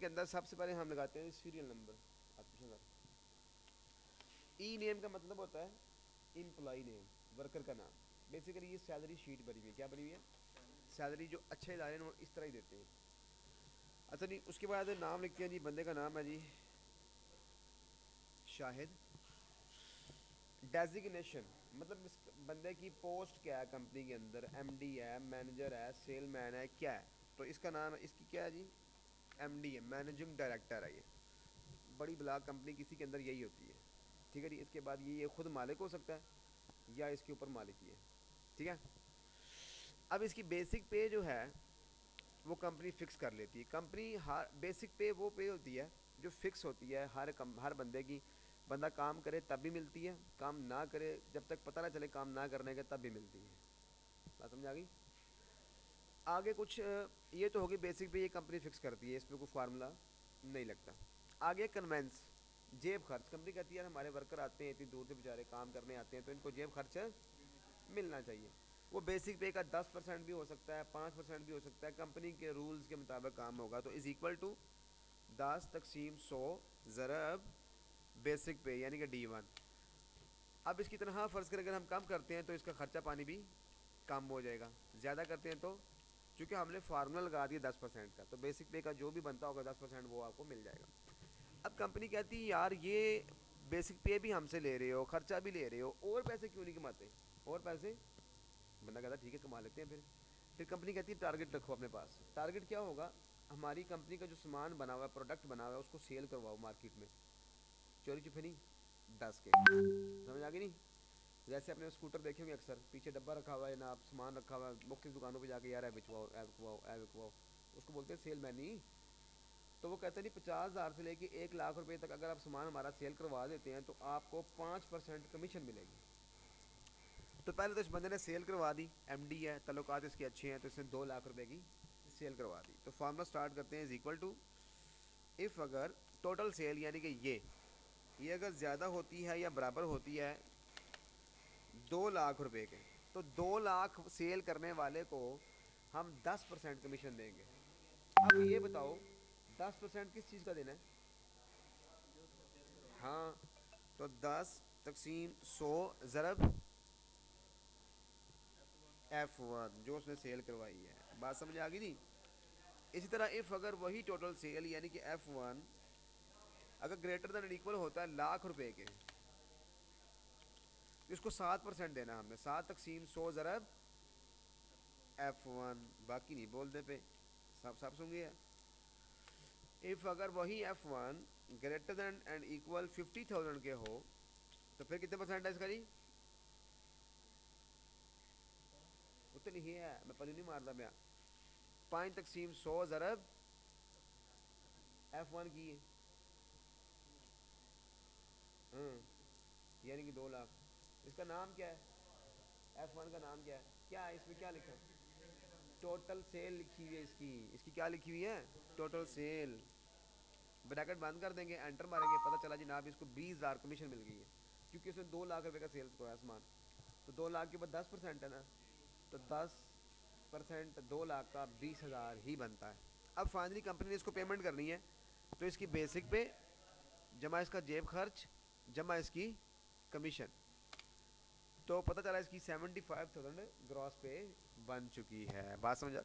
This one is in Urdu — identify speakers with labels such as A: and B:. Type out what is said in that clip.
A: کے اندر سب سے پہلے ہم لگاتے ہیں سیریل نمبر. ای نیم کا مطلب ہوتا ہے امپلائی نیم, ورکر کا نام. بیسیکلی یہ سیلری شیٹ بنی ہوئی ہے. کیا بنی ہوئی ہے؟ سیلری. جو اچھے ادارے ہیں اس طرح ہی دیتے ہیں. اچھا جی, اس کے بعد نام لکھتے ہیں جی. بندے کا نام ہے جی شاہد. ڈیزیگنیشن مطلب اس بندے کی پوسٹ کیا ہے کمپنی کے اندر, ایم ڈی ہے, مینیجر ہے, سیل مین ہے, کیا ہے. تو اس کا نام, اس کی کیا ہے جی, ایم ڈی ہے, مینیجنگ ڈائریکٹر ہے. یہ بڑی بلاک کمپنی کسی کے اندر یہی ہوتی ہے. ٹھیک ہے جی. اس کے بعد یہ خود مالک ہو سکتا ہے یا اس کے اوپر مالک ہی ہے. ٹھیک ہے. اب اس کی بیسک پے جو ہے وہ کمپنی فکس کر لیتی ہے. کمپنی بیسک پے وہ پے ہوتی ہے جو فکس ہوتی ہے ہر بندے کی. بندہ کام کرے تب بھی ملتی ہے, کام نہ کرے جب تک پتہ نہ چلے کام نہ کرنے کا تب بھی ملتی ہے. بات سمجھ آ گئی؟ آگے کچھ یہ تو ہوگی بیسک پہ یہ کمپنی فکس کرتی ہے, اس پہ کوئی فارمولا نہیں لگتا. آگے کنوینس, جیب خرچ. کمپنی کہتی ہے ہمارے ورکر آتے ہیں اتنی دور سے بیچارے کام کرنے آتے ہیں تو ان کو جیب خرچ ملنا چاہیے. وہ بیسک پے کا 10% بھی ہو سکتا ہے, 5% بھی ہو سکتا ہے. کمپنی کے رولز کے مطابق کام ہوگا. تو از اکول ٹو 10/100 ضرب بیسک پے یعنی کہ D1. اب اس کی تنخواہ فرض کر اگر ہم کم کرتے ہیں تو اس کا خرچہ پانی بھی کم ہو جائے گا. زیادہ کرتے ہیں تو چونکہ ہم نے فارمولا لگا دیا 10% کا, تو بیسک پے کا جو بھی بنتا ہوگا 10% وہ آپ کو مل جائے گا. اب کمپنی کہتی ہے یار یہ بیسک پے بھی ہم سے لے رہے ہو, خرچہ بھی لے رہے ہو, اور پیسے کیوں نہیں کماتے, اور پیسے. بندہ کہتا ہے ٹھیک ہے کما لیتے ہیں. پھر کمپنی کہتی ہے ٹارگیٹ رکھو اپنے پاس. ٹارگیٹ کیا ہوگا, ہماری کمپنی کا جو سامان بنا ہوا ہے, پروڈکٹ بنا ہوا ہے, اس کو سیل کرواؤ مارکیٹ میں. چوری چھپے نہیں, 10 کے. سمجھ آ گئی نہیں؟ جیسے اپنے اسکوٹر دیکھیں گے اکثر پیچھے ڈبہ رکھا ہوا ہے جناب, سامان رکھا ہوا ہے, مختلف دکانوں پہ جا کے یار ہے بچواؤ, اے بکواؤ, اے بکواؤ. اس کو بولتے ہیں سیل مین. نہیں تو وہ کہتے ہیں 50,000 سے لے کے 1,00,000 روپے تک اگر آپ سامان ہمارا سیل کروا دیتے ہیں تو آپ کو 5% کمیشن ملے گی. تو پہلے تو اس بندے نے سیل کروا دی, ایم ڈی ہے, تعلقات اس کے اچھے ہیں, تو اس نے 2,00,000 روپے کی سیل کروا دی. تو فارمولا سٹارٹ کرتے ہیں از اکول ٹو, اف اگر ٹوٹل سیل یعنی کہ یہ اگر زیادہ ہوتی ہے یا برابر ہوتی ہے 2,00,000 روپے کے, تو 2,00,000 سیل کرنے والے کو ہم 10% کمیشن دیں گے. اب یہ بتاؤ 10% کس چیز کا دینا ہے؟ ہاں, تو 10/100 ضرب F1 جو اس نے سیل کروائی ہے. بات سمجھ آ گئی نہیں؟ اسی طرح اف اگر وہی ٹوٹل سیل یعنی کہ F1 اگر گریٹر دین ایکول ہوتا ہے 1,00,000 روپے کے, اس کو 7% دینا ہم نے. 7/100 ضرب F1. باقی نہیں بولتے پہ سب سن گیا. اف اگر وہی F1 greater than and equal 50,000 کے ہو تو پھر کتنے پرسینٹ ہے اس کا جی؟ اتنی ہی ہے, میں پلی نہیں مارتا پیا. 5/100 ضرب F1 کی ہے, یعنی کہ 2,00,000. اس کا نام کیا ہے؟ F1 کا نام کیا ہے؟ کیا ہے اس میں, کیا لکھا ہے؟ ٹوٹل سیل لکھی ہوئی ہے اس کی کیا لکھی ہوئی ہے؟ Total cell. بریکٹ بند کر دیں گے, انٹر ماریں گے, پتہ چلا جناب اس کو 20,000 کمیشن مل گئی ہے کیونکہ اس نے 2,00,000 روپے کا سیلز کرایا سامان. تو 2,00,000 کے اوپر 10% ہے نا, تو 10% 2,00,000 کا 20,000 ہی بنتا ہے. اب فائنلی کمپنی نے اس کو پیمنٹ کرنی ہے, تو اس کی بیسک پہ جمع اس کا جیب خرچ جمع اس کی کمیشن, تو پتہ چلا اس کی 75,000 گراس پہ بن چکی ہے. بات سمجھا؟